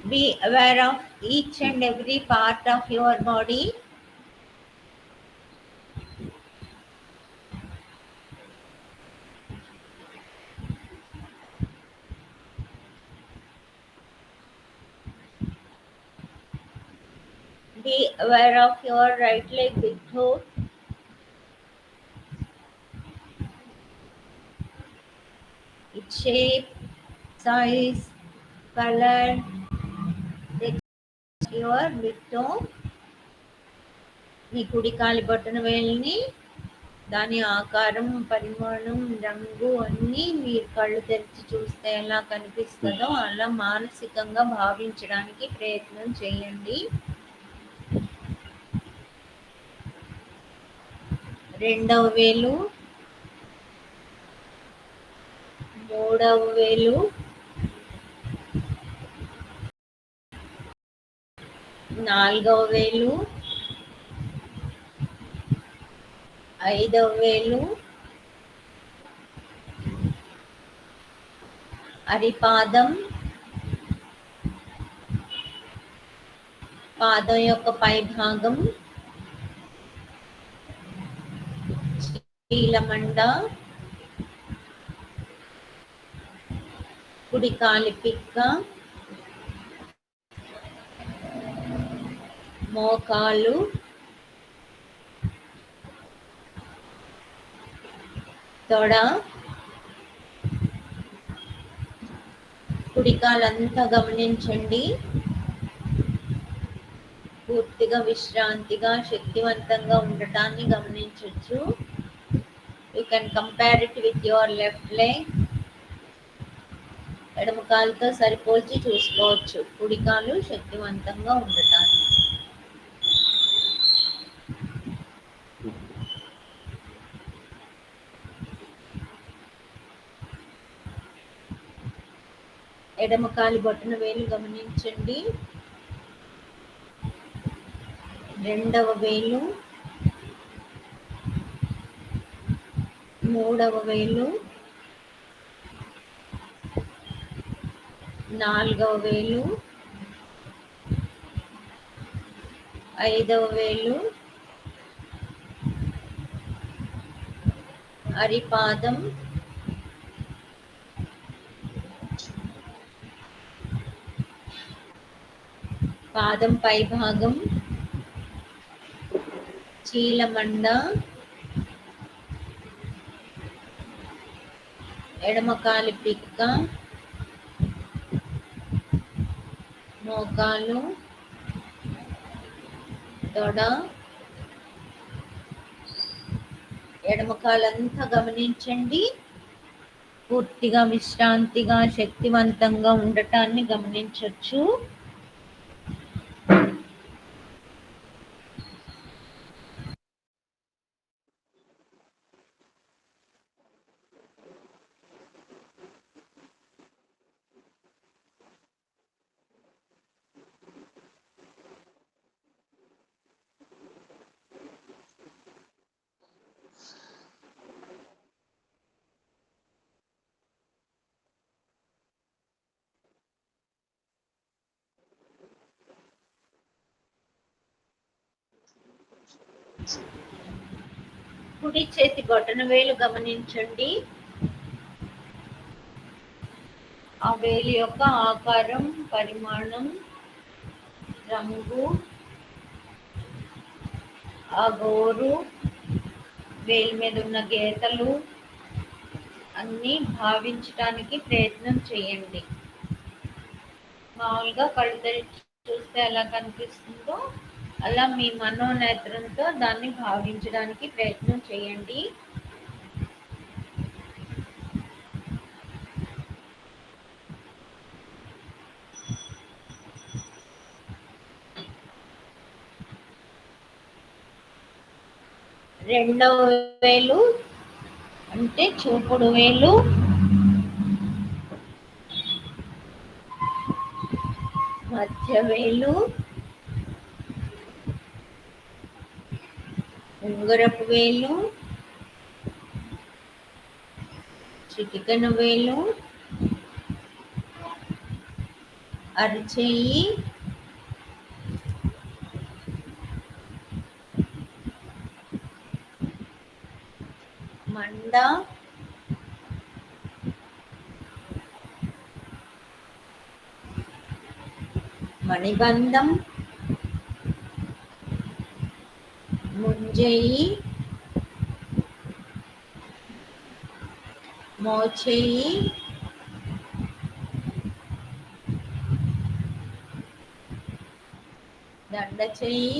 Be aware of each and every part of your body. Be aware of your right leg big toe. Its shape, size, color, your big toe. మీ కుడి కాలి బొటన వేలిని దాని ఆకారం, పరిమాణం, రంగు అన్నీ మీరు కళ్ళు తెరిచి చూస్తే ఎలా కనిపిస్తుందో అలా మానసికంగా భావించడానికి ప్రయత్నం చేయండి. రెండవ వేలు, మూడవ వేలు, నాలుగవ వేలు, ఐదవ వేలు, అరిపాదం, పాదం యొక్క పై భాగం, చీలమండ, కుడి కాలి పిక్క, మోకాలు, తొడ, కుడికాలంతా గమనించండి. పూర్తిగా విశ్రాంతిగా శక్తివంతంగా ఉండటాన్ని గమనించవచ్చు. You can compare it with your left leg. ఎడమ కాలుతో సరిపోల్చి చూసుకోవచ్చు కుడికాలు శక్తివంతంగా ఉండటాన్ని. ఎడమ కాలి బొటన వేలు గమనించండి. రెండవ వేలు, మూడవ వేలు, నాలుగవ వేలు, ఐదవ వేలు, అరిపాదం, పాదం పై భాగం, చీలమండ, ఎడమ కాలి పిక్క, మోకాలు, తొడ, ఎడమ కాలంతా గమనించండి. పూర్తిగా విశ్రాంతిగా శక్తివంతంగా ఉండటాన్ని గమనించవచ్చు. కుడి చేతి బొటన వేలు గమనించండి. ఆ వేలు యొక్క ఆకారం, పరిమాణం, రంగు, ఆ గోరు, వేలు మీద ఉన్న గీతలు అన్నీ భావించడానికి ప్రయత్నం చేయండి. మామూలుగా కళ్ళు తెరిచి చూస్తే ఎలా కనిపిస్తుందో అలా మీ మనోనేత్రంతో దాన్ని భావించడానికి ప్రయత్నం చేయండి. రెండవ వేలు అంటే చూపుడు వేలు, మధ్య వేలు, ఉంగరపు వేలు, చిటికెన వేలు, అరచేయి, మండ, మణిబంధం, ముంజేయి, మోచేయి, దండ చెయ్యి,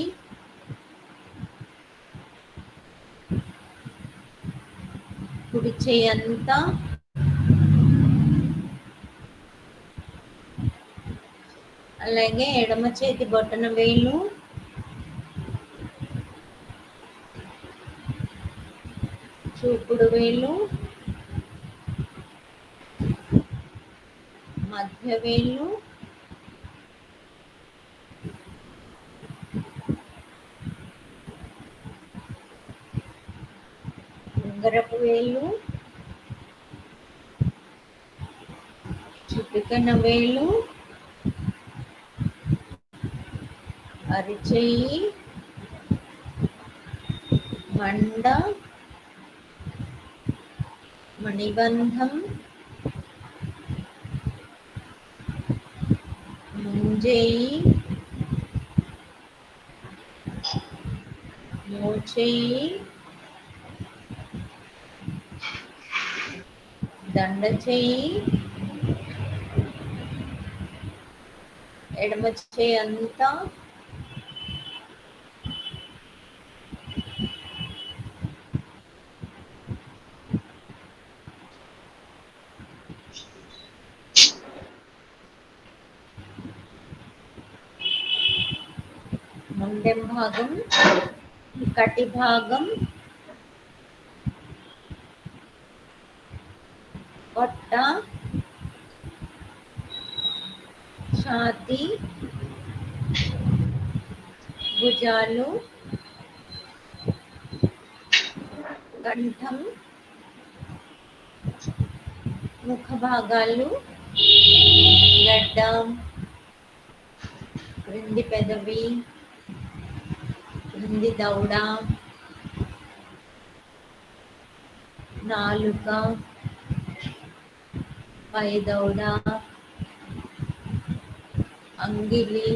కుడి చెయ్యి అంతా, అలాగే ఎడమ చేతి బొటన వేలు, చూపుడు వేలు, మధ్య వేలు, ఉంగరపు వేలు, చిటికెన వేలు, అరిచెయ్యి, మండ, మణిబంధం, ముంజేయి, మోచేయి, దండ చెయ్యి, ఎడమ చెయ్యి అంతా, ముండెం భాగం, కటి భాగం, పొట్ట, ఛాతీ, భుజాలు, కంఠం, ముఖ భాగాలు, గడ్డ, క్రింది పెదవి, క్రింది దవడ, నాలుక, పై దవడ, అంగిలి,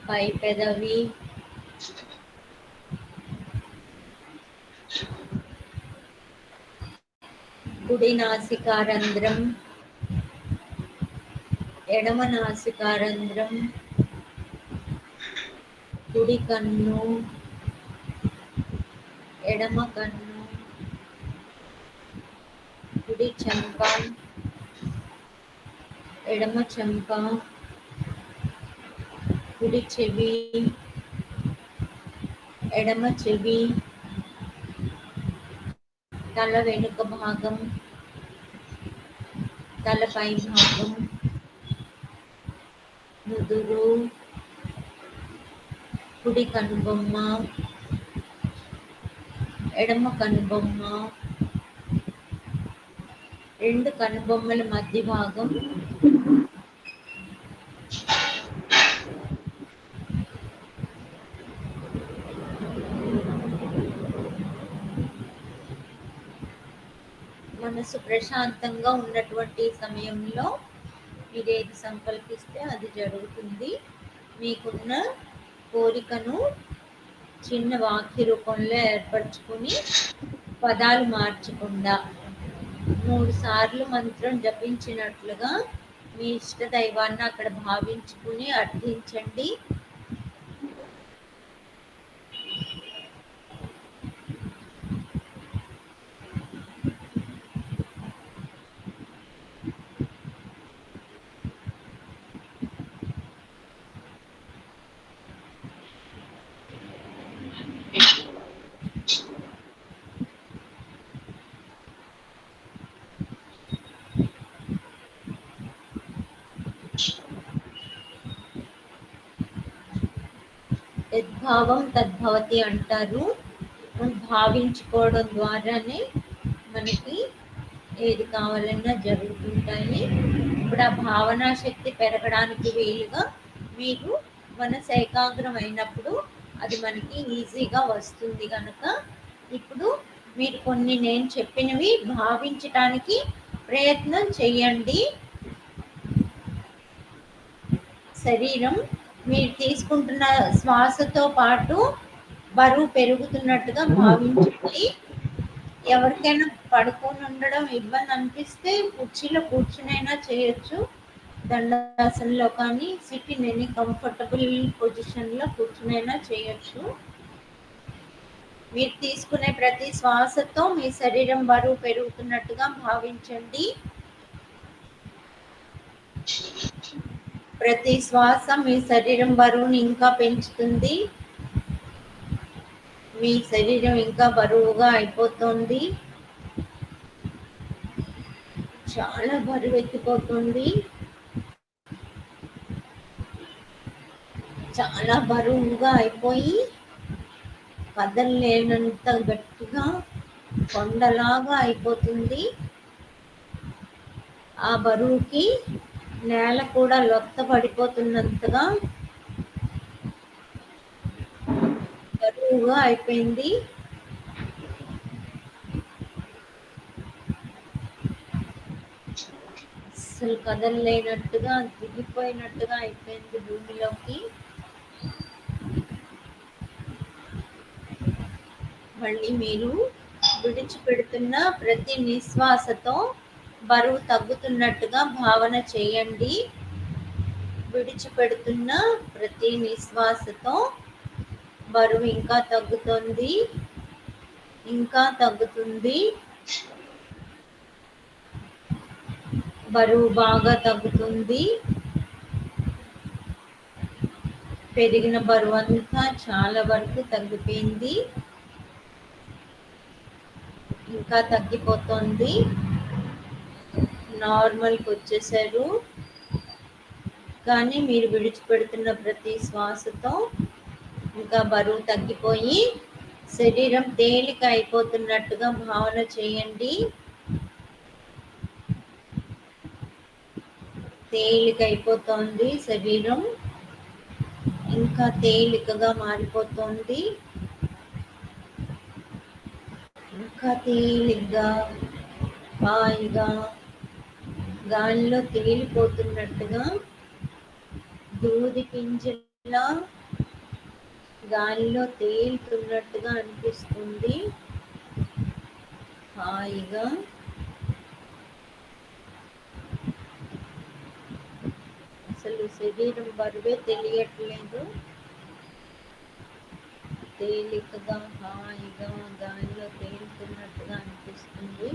పై పెదవి, కుడి నాసికారంధ్రం, ఎడమ నాసికారంధ్రం, కుడి కన్ను, ఎడమ కన్ను, కుడి చెంప, ఎడమ చెంప, కుడి చెవి, ఎడమ చెవి, తల వెనుక భాగం, తలపై భాగం, నుదురు, కుడి కనుబొమ్మ, ఎడమ కనుబొమ్మ, రెండు కనుబొమ్మల మధ్య భాగం, మనసు ప్రశాంతంగా ఉన్నటువంటి సమయంలో మీరు ఏది సంకల్పిస్తే అది జరుగుతుంది. మీకున్న కోరికను చిన్న వాక్య రూపంలో ఏర్పరచుకొని పదాలు మార్చకుండా 3 సార్లు మంత్రం జపించినట్లుగా మీ ఇష్ట దైవాన్ని అక్కడ భావించుకుని అర్థించండి. యద్భావం తద్భవతి అంటారు. భావించుకోవడం ద్వారానే మనకి ఏది కావాలన్నా జరుగుతుంటాయి. ఇప్పుడు ఆ భావనా శక్తి పెరగడానికి వీలుగా మీరు మనసు ఏకాగ్రం అయినప్పుడు అది మనకి ఈజీగా వస్తుంది కనుక ఇప్పుడు మీరు కొన్ని నేను చెప్పినవి భావించటానికి ప్రయత్నం చేయండి. శరీరం మీరు తీసుకుంటున్న శ్వాసతో పాటు బరువు పెరుగుతున్నట్టుగా భావించండి. ఎవరికైనా పడుకొని ఉండడం ఇబ్బంది అనిపిస్తే కుర్చీలో కూర్చునైనా చేయొచ్చు, దండాసనలో కానీ సిట్ ఇన్ ఎనీ కంఫర్టబుల్ పొజిషన్లో కూర్చునైనా చేయొచ్చు. మీరు తీసుకునే ప్రతి శ్వాసతో మీ శరీరం బరువు పెరుగుతున్నట్టుగా భావించండి. ప్రతి శ్వాస మీ శరీరం బరువుని ఇంకా పెంచుతుంది. మీ శరీరం ఇంకా బరువుగా అయిపోతుంది. చాలా బరువు ఎక్కిపోతుంది. చాలా బరువుగా అయిపోయి కదలలేనంత గట్టిగా కొండలాగా అయిపోతుంది. ఆ బరువుకి నేల కూడా లొత్త పడిపోతున్నంతగా బరువుగా అయిపోయింది. అసలు కదలలేనట్టుగా దిగిపోయినట్టుగా అయిపోయింది భూమిలోకి. మళ్ళీ మీరు విడిచిపెడుతున్న ప్రతి నిశ్వాసతో బరువు తగ్గుతున్నట్టుగా భావన చేయండి. విడిచిపెడుతున్న ప్రతి నిశ్వాసతో బరువు ఇంకా తగ్గుతుంది, ఇంకా తగ్గుతుంది. బరువు బాగా తగ్గుతుంది. పెరిగిన బరువు అంతా చాలా వరకు తగ్గిపోయింది, ఇంకా తగ్గిపోతుంది. నార్మల్కి వచ్చేసారు. కానీ మీరు విడిచిపెడుతున్న ప్రతి శ్వాసతో ఇంకా బరువు తగ్గిపోయి శరీరం తేలిక అయిపోతున్నట్టుగా భావన చేయండి. తేలిక అయిపోతుంది శరీరం, ఇంకా తేలికగా మారిపోతుంది. ఇంకా తేలిగ్గా హాయిగా గాలిలో తేలిపోతున్నట్టుగా దూది పింజలా గాలిలో తేలుతున్నట్టుగా అనిపిస్తుంది. హాయిగా అసలు శరీరం బరువే తెలియట్లేదు. తేలికగా హాయిగా గాలిలో తేలుతున్నట్టుగా అనిపిస్తుంది.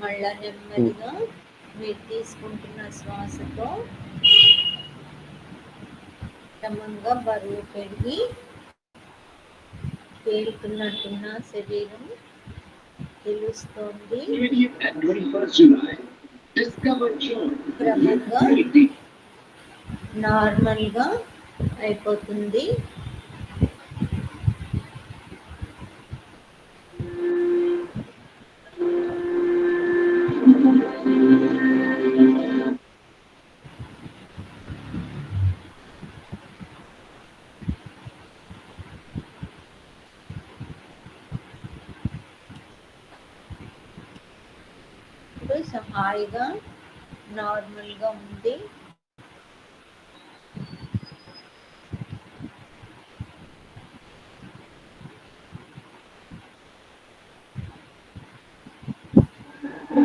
మళ్ళా నెమ్మదిగా మీరు తీసుకుంటున్న శ్వాసతో క్రమంగా బరువు పెరిగి తేలుతున్నట్టున్న శరీరం తెలుస్తోంది. క్రమంగా నార్మల్గా అయిపోతుంది. హాయిగా నార్మల్గా ఉంది.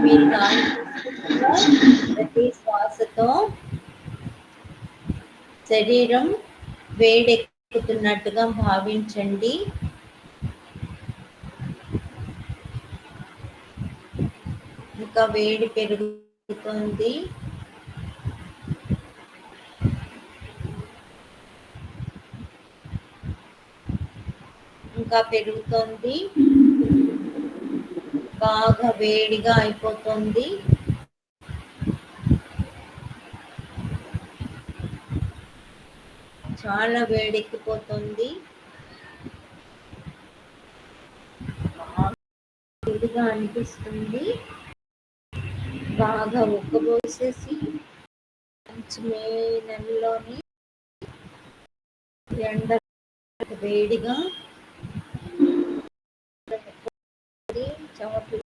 మీరు గాలి తీసుకుంటున్న ప్రతి శ్వాసతో శరీరం వేడెక్కుతున్నట్టుగా భావించండి. ఇంకా వేడి పెరుగుతుంది. ఇంకా పెరుగుతుంది. బాగా వేడిగా అయిపోతుంది. చాలా వేడెక్కిపోతుంది. నెమ్మదిగా అనిపిస్తుంది. బాగా ఉక్కబోసేసి మంచి మే నెలలోని ఎండ వేడిగా చెమటలు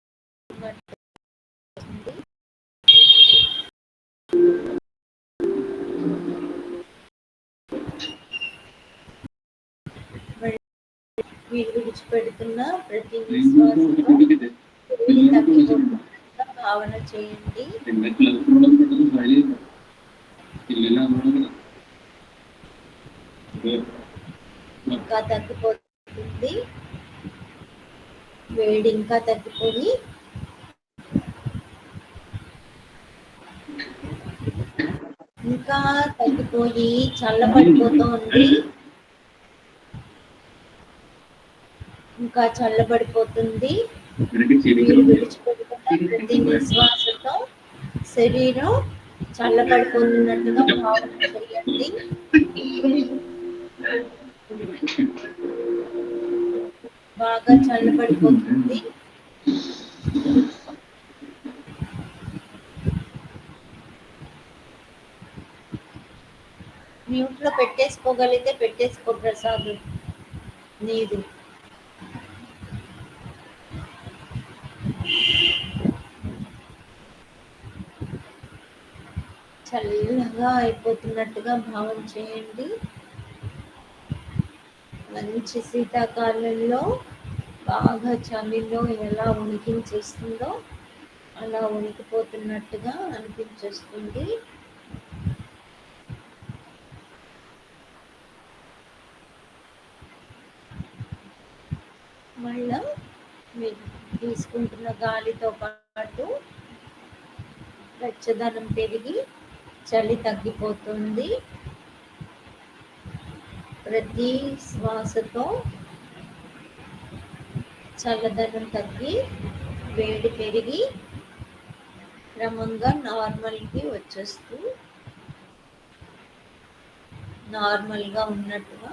మీరు విడిచిపెడుతున్న ప్రతి నిశ్వాసంలో వేడి తగ్గిపోతున్నట్టుగా భావన చేయండి. ఇంకా తగ్గిపోతుంది. వేడి ఇంకా తగ్గిపోయి ఇంకా తగ్గిపోయి చల్లబడిపోతుంది. ఇంకా చల్లబడిపోతుంది. మీరు విడిచిపెడుతున్న ప్రతి నిశ్వాసతో శరీరం చల్లబడిపోతున్నట్టుగా భావన చేయండి. బాగా చల్లబడిపోతుంది. మ్యూట్ లో పెట్టేసుకోగలిగితే పెట్టేసుకో ప్రసాద్. నీది చల్లగా అయిపోతున్నట్టుగా భావన చేయండి. మంచి శీతాకాలంలో బాగా చలిలో ఎలా ఉనికించేస్తుందో అలా ఉనికిపోతున్నట్టుగా అనిపించేస్తుంది. మళ్ళా మీరు తీసుకుంటున్న గాలితో పాటు వెచ్చదనం పెరిగి చలి తగ్గిపోతుంది. ప్రతి శ్వాసతో చల్లదనం తగ్గి వేడి పెరిగి క్రమంగా నార్మల్కి వచ్చేస్తూ నార్మల్గా ఉన్నట్టుగా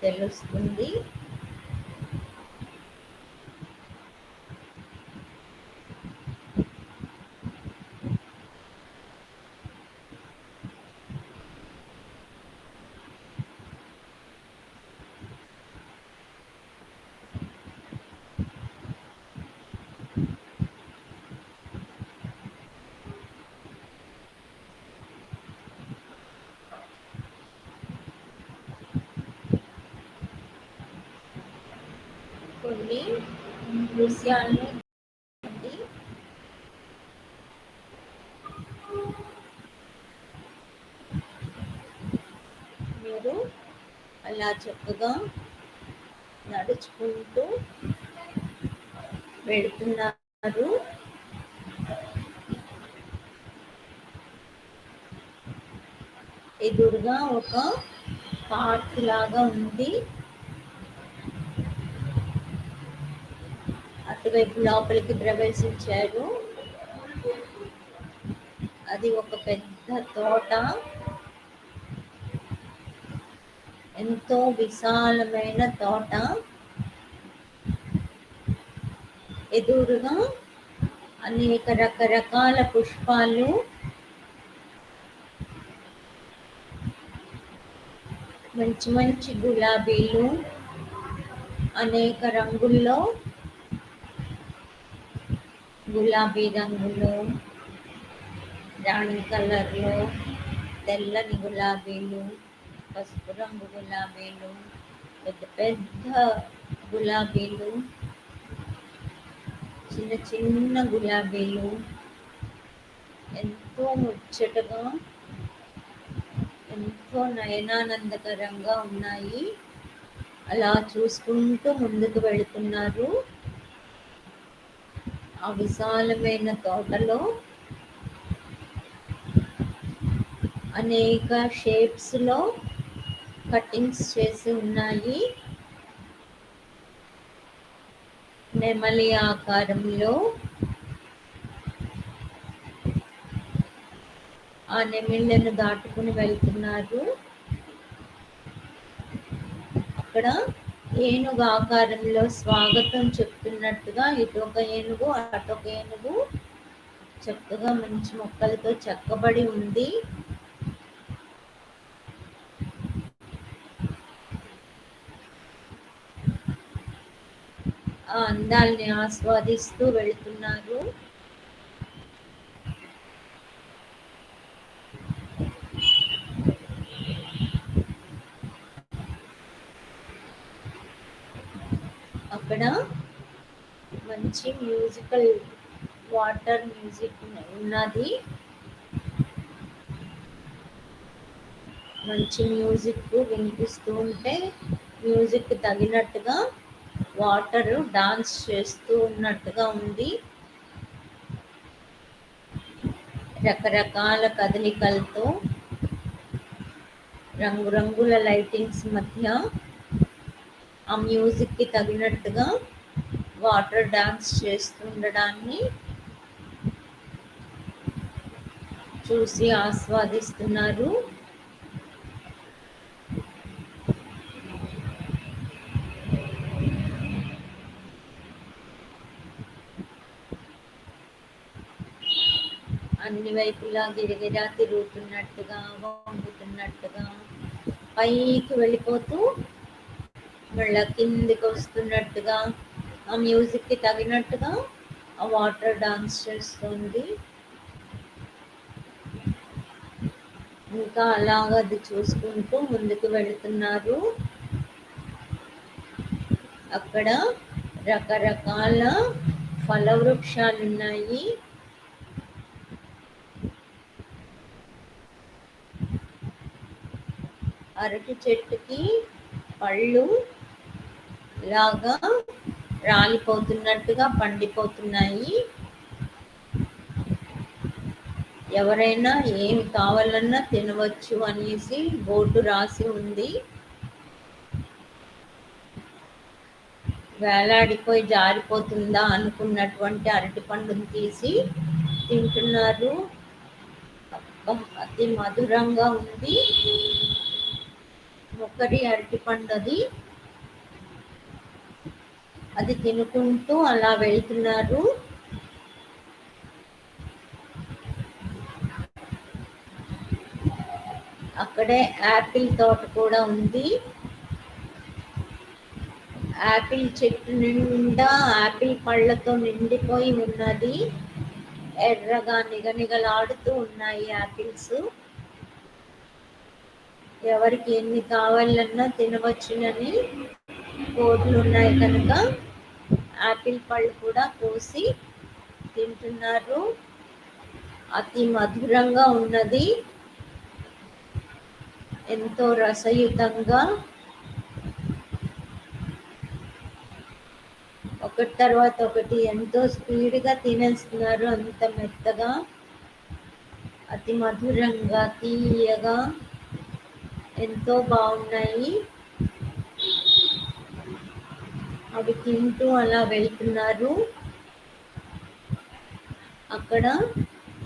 తెలుస్తుంది. కొన్ని దృశ్యాలను మీరు అలా చక్కగా నడుచుకుంటూ వెళ్తున్నారు. ఎదురుగా ఒక పార్క్ లాగా ఉంది. అటువైపు లోపలికి ప్రవేశించారు. అది ఒక పెద్ద తోట. ఎంతో విశాలమైన తోట. ఎదురుగా అనేక రకరకాల పుష్పాలు, మంచి మంచి గులాబీలు, అనేక రంగుల్లో, గులాబీ రంగులో, రాణి కలర్లో, తెల్లని గులాబీలు, పసుపు రంగు గులాబీలు, పెద్ద పెద్ద గులాబీలు, చిన్న చిన్న గులాబీలు ఎంతో ముచ్చటగా ఎంతో నయనానందకరంగా ఉన్నాయి. అలా చూసుకుంటూ ముందుకు వెళుతున్నారు. ఆ విశాలమైన తోటలో అనేక షేప్స్ లో కటింగ్స్ చేసి ఉన్నాయి. నెమలి ఆకారంలో ఆ నెమిళ్లను దాటుకుని వెళ్తున్నారు. అక్కడ ఏనుగు ఆకారంలో స్వాగతం చెప్తున్నట్టుగా ఇటొక ఏనుగు అటొక ఏనుగు చక్కగా మంచి మొక్కలతో చెక్కబడి ఉంది. ఆ అందాల్ని ఆస్వాదిస్తూ వెళ్తున్నారు. అక్కడ మంచి మ్యూజికల్ వాటర్ మ్యూజిక్ ఉన్నది. మంచి మ్యూజిక్ వినిపిస్తూ ఉంటే మ్యూజిక్ తగినట్టుగా వాటర్ డాన్స్ చేస్తూ ఉన్నట్టుగా ఉంది. రకరకాల కదలికలతో రంగురంగుల లైటింగ్స్ మధ్య ఆ మ్యూజిక్కి తగినట్టుగా వాటర్ డాన్స్ చేస్తుండడాన్ని చూసి ఆస్వాదిస్తున్నారు. అన్ని వైపులా గిరగిరా తిరుగుతున్నట్టుగా వంగుతున్నట్టుగా పైకి వెళ్ళిపోతూ మళ్ళా కిందికి వస్తున్నట్టుగా ఆ మ్యూజిక్కి తగినట్టుగా ఆ వాటర్ డాన్స్ చేస్తుంది. ఇంకా అలాగ అది చూసుకుంటూ ముందుకు వెళుతున్నారు. అక్కడ రకరకాల ఫల వృక్షాలు ఉన్నాయి. అరటి చెట్టుకి పళ్ళు లాగా రాలిపోతున్నట్టుగా పండిపోతున్నాయి. ఎవరైనా ఏమి కావాలన్నా తినవచ్చు అనేసి బోర్డు రాసి ఉంది. వేలాడిపోయి జారిపోతుందా అనుకున్నటువంటి అరటి పండును తీసి తింటున్నారు. అతి మధురంగా ఉంది. ఒకరి అరటి పండు అది తినుకుంటూ అలా వెళ్తున్నారు. అక్కడే యాపిల్ తోట కూడా ఉంది. యాపిల్ చెట్టు నిండా యాపిల్ పళ్ళతో నిండిపోయి ఉన్నది. ఎర్రగా నిగనిగలాడుతూ ఉన్నాయి యాపిల్స్. ఎవరికి ఎన్ని కావాలన్నా తినవచ్చునని బోర్డులు ఉన్నాయి కనుక యాపిల్ పళ్ళు కూడా కోసి తింటున్నారు. అతి మధురంగా ఉన్నది. ఎంతో రసయుతంగా ఒకటి తర్వాత ఒకటి ఎంతో స్పీడ్గా తినేస్తున్నారు. అంత మెత్తగా అతి మధురంగా తీయగా ఎంతో బాగున్నాయి. అవి తింటూ అలా వెళ్తున్నారు. అక్కడ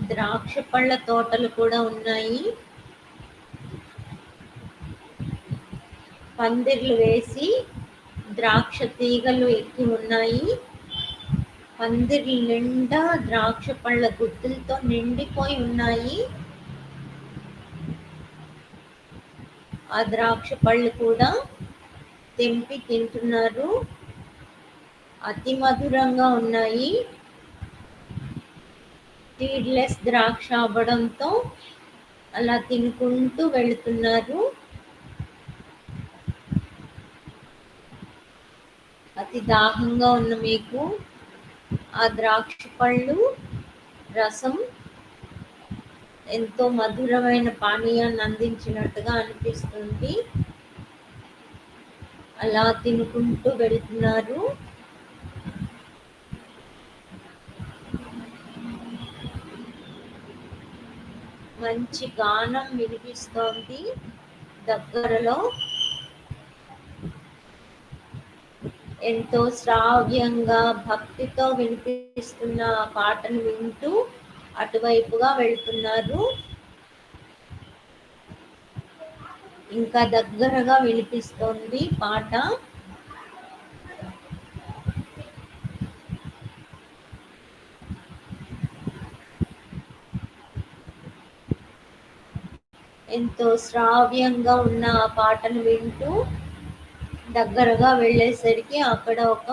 ద్రాక్ష పళ్ళ తోటలు కూడా ఉన్నాయి. పందిర్లు వేసి ద్రాక్ష తీగలు ఎక్కి ఉన్నాయి. పందిర్లు నిండా ద్రాక్ష పళ్ళ గుత్తులతో నిండిపోయి ఉన్నాయి. ఆ ద్రాక్ష పళ్ళు కూడా తెంపి తింటున్నారు. అతి మధురంగా ఉన్నాయి. సీడ్లెస్ ద్రాక్ష అవ్వడంతో అలా తినుకుంటూ వెళుతున్నారు. అతి దాహంగా ఉన్న మీకు ఆ ద్రాక్ష పళ్ళు రసం ఎంతో మధురమైన పానీయాన్ని అందించినట్టుగా అనిపిస్తుంది. అలా తినుకుంటూ వెళుతున్నారు. మంచి గానం వినిపిస్తోంది. దగ్గరలో ఎంతో శ్రావ్యంగా భక్తితో వినిపిస్తున్న ఆ పాటను వింటూ అటువైపుగా వెళ్తున్నారు. ఇంకా దగ్గరగా వినిపిస్తోంది పాట. ఎంతో శ్రావ్యంగా ఉన్న ఆ పాటను వింటూ దగ్గరగా వెళ్ళేసరికి అక్కడ ఒక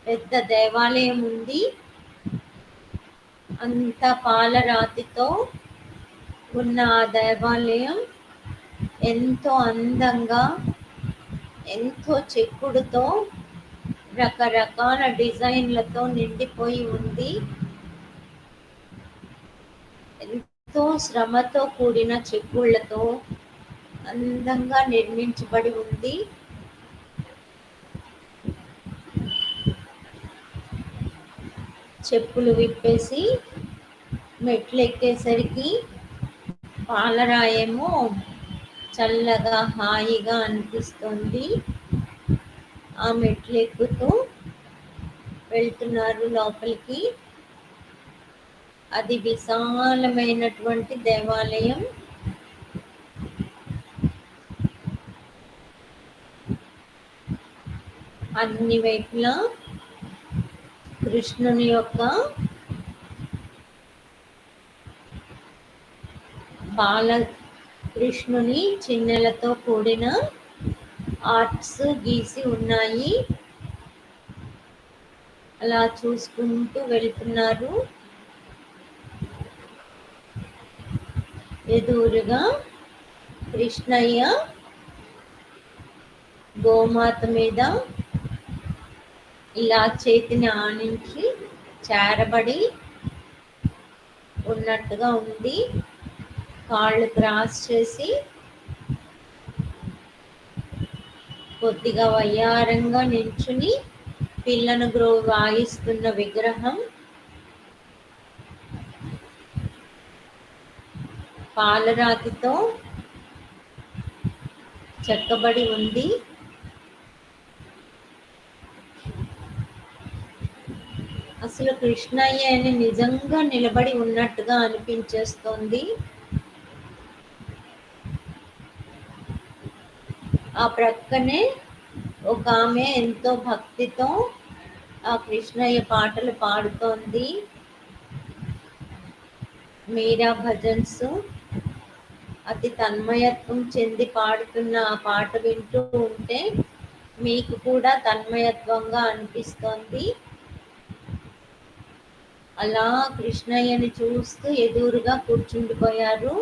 పెద్ద దేవాలయం ఉంది. అంత పాలరాతితో ఉన్న ఆ దేవాలయం ఎంతో అందంగా, ఎంతో చెక్కుడుతో, రకరకాల డిజైన్లతో నిండిపోయి ఉంది. ఎంతో శ్రమతో కూడిన చెక్కుళ్ళతో అందంగా నిర్మించబడి ఉంది. చెప్పులు విప్పేసి మెట్లు ఎక్కేసరికి పాలరాయేమో చల్లగా హాయిగా అనిపిస్తుంది. ఆ మెట్లు ఎక్కుతూ వెళ్తున్నారు లోపలికి. అది విశాలమైనటువంటి దేవాలయం. అన్ని వైపులా కృష్ణుని యొక్క బాలకృష్ణుని చిన్నెలతో కూడిన ఆర్ట్స్ గీసి ఉన్నాయి. అలా చూసుకుంటూ వెళ్తున్నారు. ఎదురుగా కృష్ణయ్య గోమాత మీద ఇలా చేతిని ఆనించి చేరబడి ఉన్నట్టుగా ఉంది. కాళ్ళు క్రాస్ చేసి కొద్దిగా వయ్యారంగా నించుని పిల్లను వాయిస్తున్న విగ్రహం. పాలరాతితో చెక్కబడి ఉంది. అసలు కృష్ణయ్య అని నిజంగా నిలబడి ఉన్నట్టుగా అనిపించేస్తోంది. ఆ ప్రక్కనే ఒక ఆమె ఎంతో భక్తితో ఆ కృష్ణయ్య పాటలు పాడుతోంది. మీరా భజన్స్ అతి తన్మయత్వం చెంది పాడుతున్న ఆ పాట వింటూ ఉంటే మీకు కూడా తన్మయత్వంగా అనిపిస్తోంది. అలా కృష్ణయ్యని చూస్తూ ఎదురుగా కూర్చుండిపోయారు.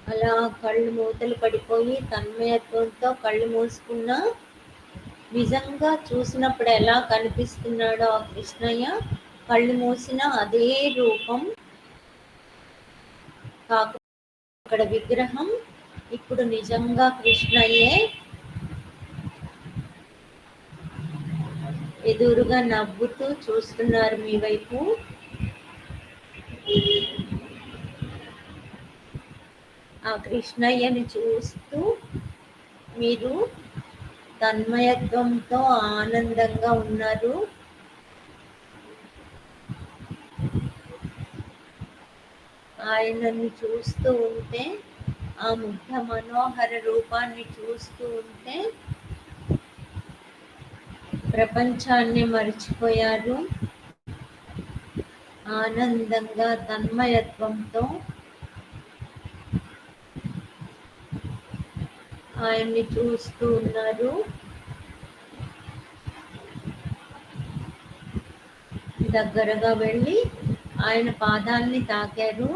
అలా కళ్ళు మూతలు పడిపోయి తన్మయత్వంతో కళ్ళు మూసుకున్న నిజంగా చూసినప్పుడు ఎలా కనిపిస్తున్నాడో ఆ కృష్ణయ్య కళ్ళు మూసిన అదే రూపం. కాకపోతే అక్కడ విగ్రహం ఇప్పుడు నిజంగా కృష్ణయ్యే ఎదురుగా నవ్వుతూ చూస్తున్నారు మీ వైపు. ఆ కృష్ణయ్యని చూస్తూ మీరు తన్మయత్వంతో ఆనందంగా ఉన్నారు. ఆయనని చూస్తూ ఉంటే, ఆ ముగ్ధ మనోహర రూపాన్ని చూస్తూ ఉంటే ప్రపంచాన్ని మర్చిపోయారు. ఆనందంగా తన్మయత్వంతో ఆయన్ని చూస్తూ ఉన్నారు. దగ్గరగా వెళ్ళి ఆయన పాదాలని తాకారు.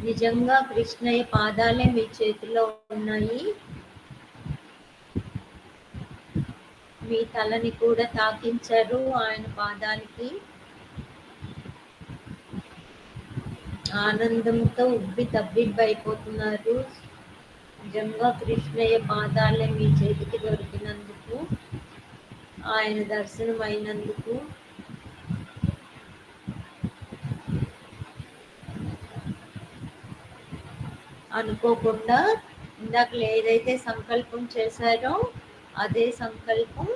నిజంగా కృష్ణయ్య పాదాలే మీ చేతిలో ఉన్నాయి. మీ తలని కూడా తాకించారు ఆయన పాదాలకి. ఆనందంతో ఉబ్బి తబ్బిబ్బైపోతున్నారు. నిజంగా కృష్ణయ్య పాదాలే మీ చేతికి దొరికినందుకు, ఆయన దర్శనం అయినందుకు. అనుకోకుండా ఇందాక ఏదైతే సంకల్పం చేశారో అదే సంకల్పం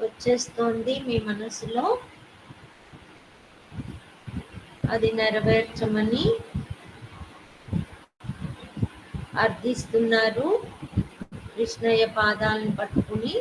వచ్చేస్తోంది మీ మనసులో. అది నెరవేర్చమని అర్థిస్తున్నారు. కృష్ణయ్య పాదాలను పట్టుకుని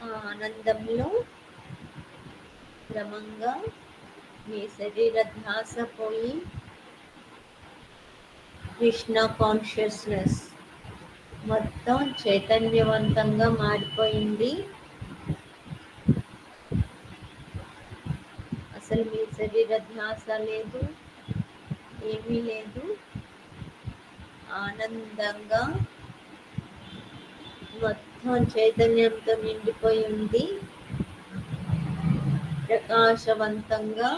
ఆ ఆనందంలో క్రమంగా మీ శరీర ధ్యాస పోయి కృష్ణ కాన్షియస్నెస్ మొత్తం చైతన్యవంతంగా మారిపోయింది. అసలు మీ శరీర ధ్యాస లేదు, ఏమీ లేదు. ఆనందంగా మొత్తం చైతన్యంతో నిండిపోయి ఉంది. ప్రకాశవంతంగా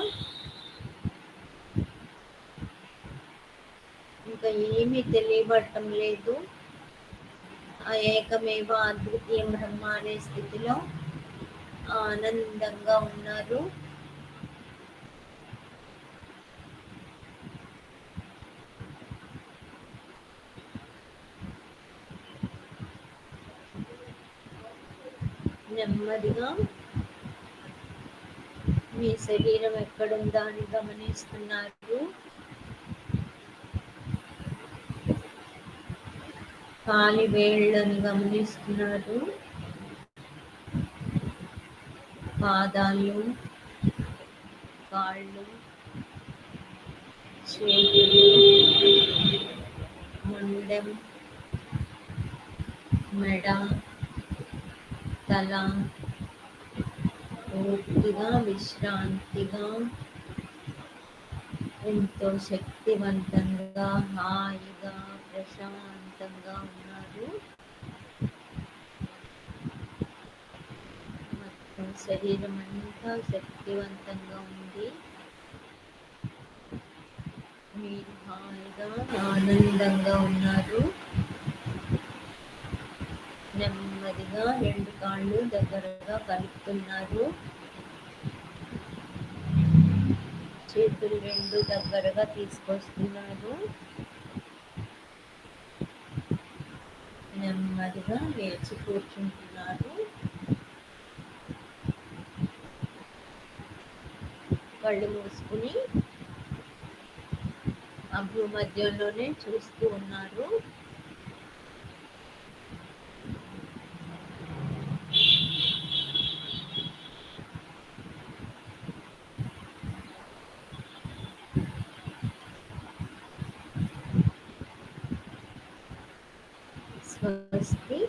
ఇంకా ఏమీ తెలియబడటం లేదు. ఆ ఏకమేవ అద్వితీయ బ్రహ్మ అనే స్థితిలో ఆనందంగా ఉన్నారు. నెమ్మదిగా మీ శరీరం ఎక్కడుందా అని గమనిస్తున్నారు. కాలి వేళ్ళను గమనిస్తున్నారు. పాదాలు, కాళ్ళు, చేతులు, మొండెం, మెడ, తల పూర్తిగా విశ్రాంతిగా ఎంతో శక్తివంతంగా హాయిగా ప్రశాంతంగా ఉన్నారు. మొత్తం శరీరం అంతా శక్తివంతంగా ఉంది. మీరు హాయిగా ఆనందంగా ఉన్నారు. నెమ్మదిగా రెండు కాళ్ళు దగ్గరగా కలుపుతున్నారు. చేతులు రెండు దగ్గరగా తీసుకొస్తున్నారు. నెమ్మదిగా లేచి కూర్చుంటున్నారు. కళ్ళు మూసుకుని ఆ భూమధ్యంలోనే చూస్తూ ఉన్నారు. స్వస్తి.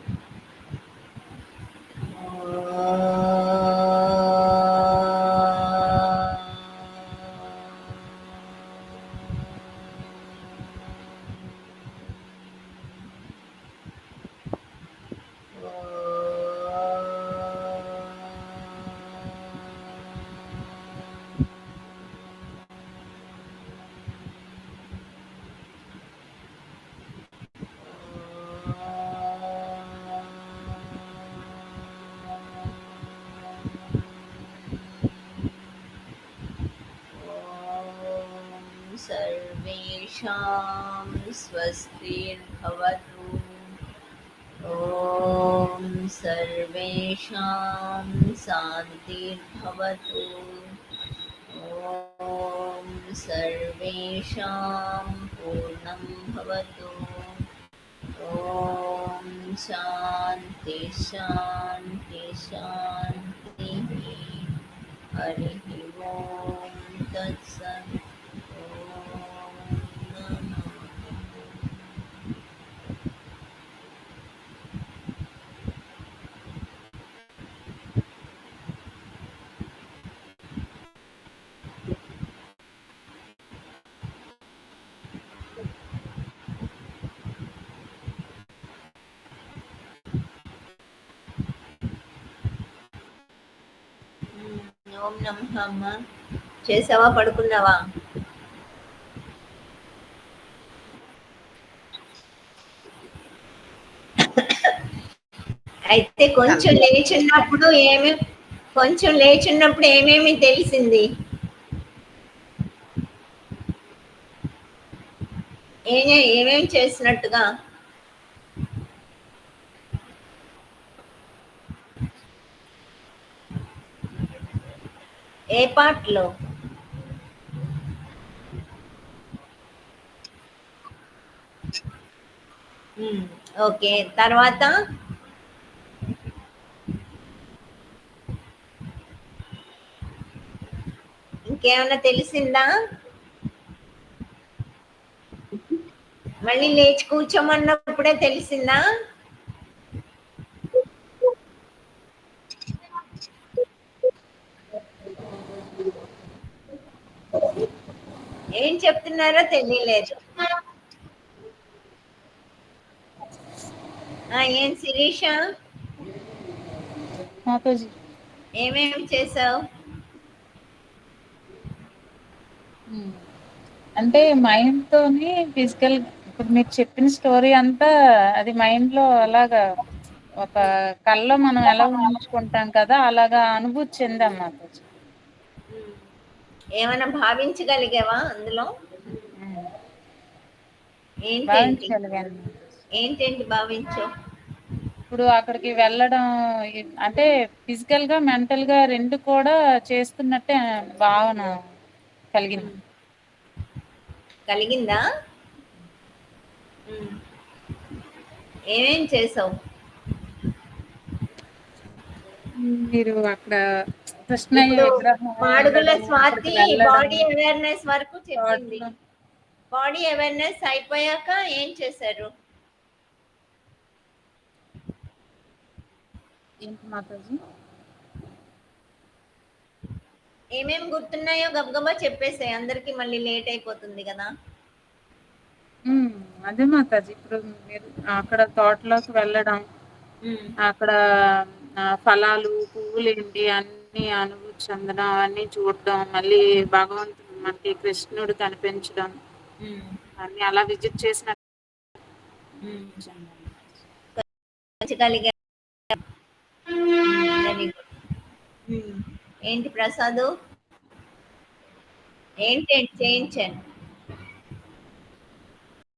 सर्वेषां स्वस्तिर्भवतु। ॐ सर्वेषां शान्तिर्भवतु। ॐ सर्वेषां पूर्णं भवतु। ॐ शान्ति शान्ति शान्तिः। हरिः ॐ तत्सत्। ఓం నమః అమ్మ. చేసావా, పడుకున్నావా? అయితే కొంచెం లేచినప్పుడు కొంచెం లేచున్నప్పుడు ఏమేమి తెలిసింది? ఏమేమి చేసినట్టుగా? ఏ పార్ట్‌లో? హ్మ్. ఓకే. తర్వాత? ఇంకేమన్నా తెలిసిందా? మళ్ళీ లేచి కూర్చోమన్నప్పుడే తెలిసిందా? ఏం చెప్తున్నారో తెలియలేదు. ఏం శిరీష? మాతాజీ ఏమేమి చేసావు? అంటే మైండ్ తోని ఫిజికల్, ఇప్పుడు మీరు చెప్పిన స్టోరీ అంతా అది మైండ్ లో అలాగా ఒక కల్లో మనం ఎలా ఊహించుకుంటాం కదా, అలాగా అనుభూతి చెందాం మాతాజీ. ఏమైనా భావించగలిగావా అందులో? ఏంటేంటి? భావించగలిగాను మాతాజీ. ఏంటేంటి భావించావు? ఇప్పుడు అక్కడికి వెళ్ళడం అంటే ఫిజికల్ గా మెంటల్ గా రెండు కూడా చేస్తున్నట్టే భావన కలిగింది. కలిగిందా? ఏమేం చేసావు? మీరు అక్కడ కృష్ణయ్య ఇప్పుడు విగ్రహం మాడుగుల ఉండడం, అక్కడికి స్వాతి వెళ్ళడం, బాడీ అవేర్నెస్ వరకు చెప్పింది. తోటలో బాడీ అవేర్నెస్ అయిపోయాక ఏం చేశారు? ఏంటి మాతాజీ? ఏమేం గుర్తున్నాయో గబగబా చెప్పేసాయి, అందరికి మళ్ళీ లేట్ అయిపోతుంది కదా. అదే మాతాజీ, ఇప్పుడు మీరు అక్కడ తోటలోకి వెళ్ళడం, ఉమ్, అక్కడ ఫలాలు పువ్వులు ఏంటి అన్ని అనుభూతి చెందడం, అవన్నీ చూడడం, మళ్ళీ భగవంతుడు మనకి కృష్ణుడు కనిపించడం, ఉమ్, అన్ని అలా విజిట్ చేసిన ఉమ్. పంచగలిగా. Very good. ఏంటి ప్రసాదు? ఏంటేంటి చేయించాను?